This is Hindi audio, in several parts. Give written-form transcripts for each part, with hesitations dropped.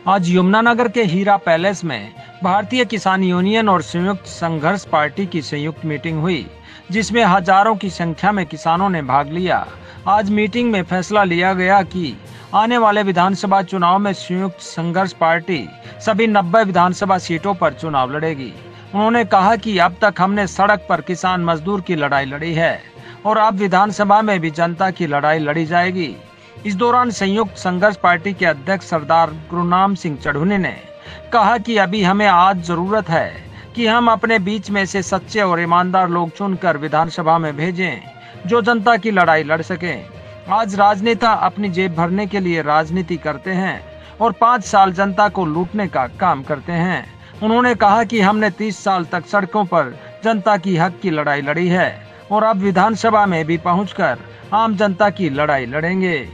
आज यमुनानगर के हीरा पैलेस में भारतीय किसान यूनियन और संयुक्त संघर्ष पार्टी की संयुक्त मीटिंग हुई, जिसमें हजारों की संख्या में किसानों ने भाग लिया। आज मीटिंग में फैसला लिया गया कि आने वाले विधानसभा चुनाव में संयुक्त संघर्ष पार्टी सभी 90 विधानसभा सीटों पर चुनाव लड़ेगी। उन्होंने कहा कि अब तक हमने सड़क पर किसान मजदूर की लड़ाई लड़ी है और अब विधानसभा में भी जनता की लड़ाई लड़ी जाएगी। इस दौरान संयुक्त संघर्ष पार्टी के अध्यक्ष सरदार गुरनाम सिंह चढ़ूनी ने कहा कि अभी हमें आज जरूरत है कि हम अपने बीच में से सच्चे और ईमानदार लोग चुनकर विधानसभा में भेजें, जो जनता की लड़ाई लड़ सकें। आज राजनेता अपनी जेब भरने के लिए राजनीति करते हैं और 5 साल जनता को लूटने का काम करते हैं। उन्होंने कहा कि हमने 30 साल तक सड़कों पर जनता की हक की लड़ाई लड़ी है और अब विधानसभा में भी पहुंचकर आम जनता की लड़ाई लड़ेंगे।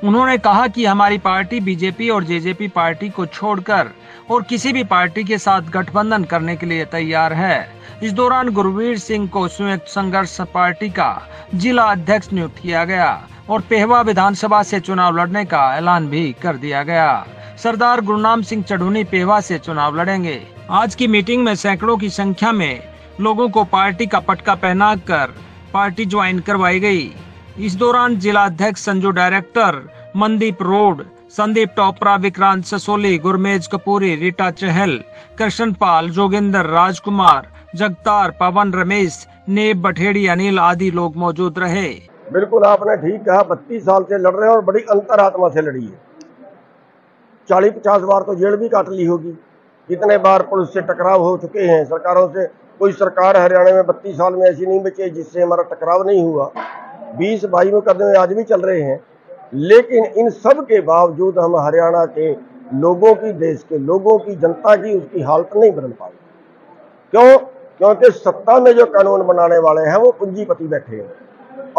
उन्होंने कहा कि हमारी पार्टी बीजेपी और जेजेपी पार्टी को छोड़कर और किसी भी पार्टी के साथ गठबंधन करने के लिए तैयार है। इस दौरान गुरवीर सिंह को संयुक्त संघर्ष पार्टी का जिला अध्यक्ष नियुक्त किया गया और पेहवा विधानसभा से चुनाव लड़ने का ऐलान भी कर दिया गया। सरदार गुरनाम सिंह चढ़ूनी पेहवा से चुनाव लड़ेंगे। आज की मीटिंग में सैकड़ों की संख्या में लोगों को पार्टी का पटका पहनाकर पार्टी ज्वाइन करवाई गई। इस दौरान जिला अध्यक्ष Sanju director Mandeep road, Sandeep Topra, Vikrant Sassoli, Gurmej Kapuri, Rita चहल, कृष्णपाल, जोगिंदर, राजकुमार, जगतार, पवन, रमेश, नेब, बठेड़ी, अनिल आदि लोग मौजूद रहे। बिल्कुल आपने ठीक कहा, 32 साल से लड़ रहे हैं और बड़ी अंतरात्मा से लड़ी है। 40-50 बार तो जेल भी काट ली होगी। कितने बार पुलिस से टकराव हो चुके हैं, सरकारों से। कोई सरकार हरियाणा में 32 साल में ऐसी नहीं बची जिससे हमारा टकराव नहीं हुआ। 20-22 मुकदमे आज भी चल रहे हैं, लेकिन इन सब के बावजूद हम हरियाणा के लोगों की, देश के लोगों की, जनता की उसकी हालत नहीं बदल पाई। क्यों? क्योंकि सत्ता में जो कानून बनाने वाले हैं वो पूंजीपति बैठे हैं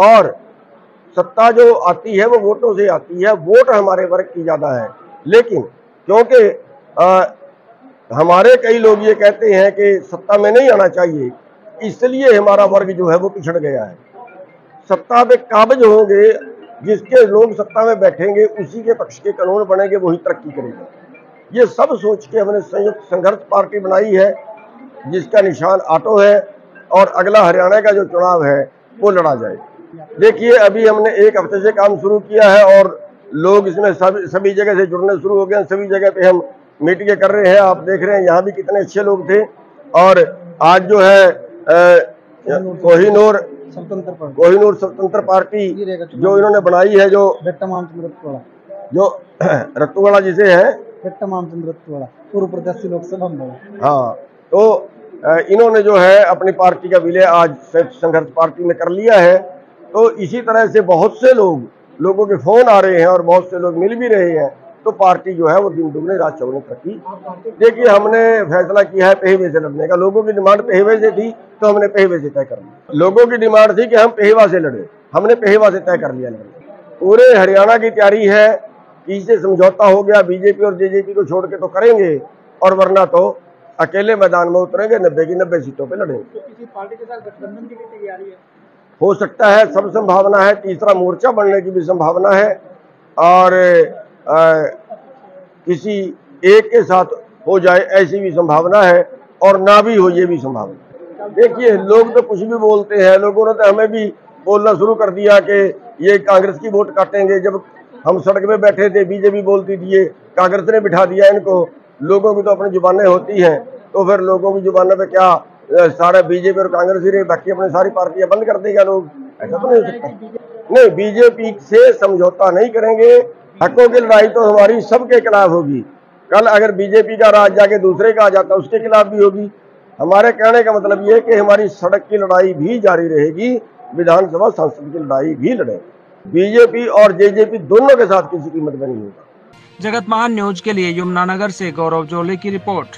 और सत्ता जो आती है वो वोटों से आती है। वोट हमारे वर्ग की ज्यादा है, लेकिन क्योंकि हमारे कई लोग ये कहते हैं कि सत्ता में नहीं आना चाहिए, इसलिए हमारा वर्ग जो है वो पिछड़ गया है। सत्ता पे काबिज होंगे, जिसके लोग सत्ता में बैठेंगे, उसी के पक्ष के कानून बनेंगे, वही तरक्की करेगा। ये सब सोच के हमने संयुक्त संघर्ष पार्टी बनाई है, जिसका निशान ऑटो है और अगला हरियाणा का जो चुनाव है वो लड़ा जाए। देखिए, अभी हमने 1 हफ्ते से काम शुरू किया है और लोग इसमें सभी जगह से जुड़ने शुरू हो गए हैं। सभी जगह पे हम मीटिंगें कर रहे हैं। आप देख रहे हैं यहाँ भी कितने अच्छे लोग थे। और आज जो है कोहिनूर स्वतंत्र पार्टी जो इन्होंने बनाई है, जो रत्तुवाड़ा जिसे है पूर्व प्रदेश लोकसभा में, हाँ, तो इन्होंने जो है अपनी पार्टी का विलय आज संघर्ष पार्टी में कर लिया है। तो इसी तरह से बहुत से लोगों के फोन आ रहे हैं और बहुत से लोग मिल भी रहे हैं। तो पार्टी जो है वो दिन दुगने रात चौगुने तरक्की। देखिए, हमने फैसला किया है पेहवे से लड़ने का। लोगों की डिमांड पेहवे से थी, तो हमने पेहवे से तय कर लिया। लोगों की डिमांड थी कि हम पेहवा से लड़े, हमने पेहवा से तय कर लिया लड़ने। पूरे हरियाणा की तैयारी है कि इससे समझौता हो गया, बीजेपी और जेजेपी को छोड़ के तो करेंगे, और वरना तो अकेले मैदान में उतरेंगे, 90 की 90 सीटों पे लड़ेंगे। तो किसी पार्टी के साथ गठबंधन की भी तैयारी है? हो सकता है, सब संभावना है। तीसरा मोर्चा बनने की भी संभावना है और किसी एक के साथ हो जाए ऐसी भी संभावना है, और ना भी हो ये भी संभावना। देखिए, लोग तो कुछ भी बोलते हैं। लोगों ने तो हमें भी बोलना शुरू कर दिया कि ये कांग्रेस की वोट काटेंगे। जब हम सड़क में बैठे थे, बीजेपी बोलती थी ये कांग्रेस ने बिठा दिया इनको। लोगों की तो अपनी जुबानें होती हैं, तो फिर लोगों की जुबानों पे क्या सारा बीजेपी और कांग्रेस ही रहे, बाकी अपनी सारी पार्टियां बंद कर देगा लोग? ऐसा तो नहीं हो सकता। नहीं, बीजेपी से समझौता नहीं करेंगे। हकों की लड़ाई तो हमारी सबके खिलाफ होगी। कल अगर बीजेपी का राज जाके दूसरे का आ जाता, उसके खिलाफ भी होगी। हमारे कहने का मतलब ये है कि हमारी सड़क की लड़ाई भी जारी रहेगी, विधानसभा संसद की लड़ाई भी लड़ेगी। बीजेपी और जेजेपी दोनों के साथ किसी कीमत में नहीं होगा। जगत महान न्यूज के लिए यमुनानगर से गौरव जोले की रिपोर्ट।